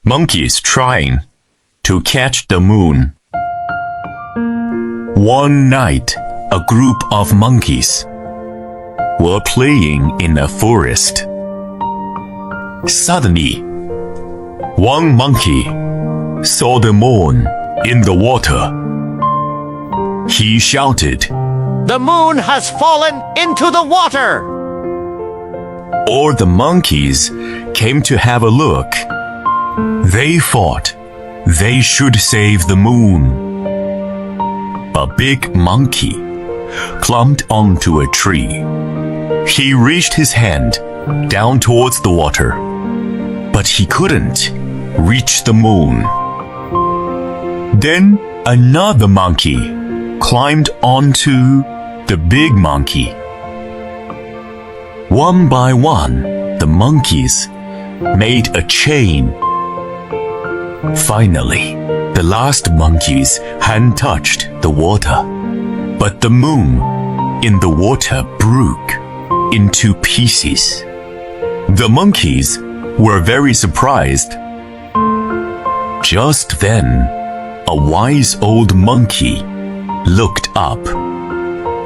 Monkeys trying to catch the moon. One night, a group of monkeys were playing in a forest. Suddenly, one monkey saw the moon in the water. He shouted, "The moon has fallen into the water!" All the monkeys came to have a look. They thought they should save the moon. A big monkey climbed onto a tree. He reached his hand down towards the water, but he couldn't reach the moon. Then another monkey climbed onto the big monkey. One by one, the monkeys made a chain. Finally, the last monkey's hand touched the water, but the moon in the water broke into pieces. The monkeys were very surprised. Just then, a wise old monkey looked up.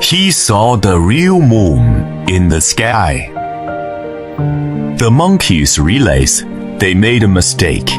He saw the real moon in the sky. The monkeys realized they made a mistake.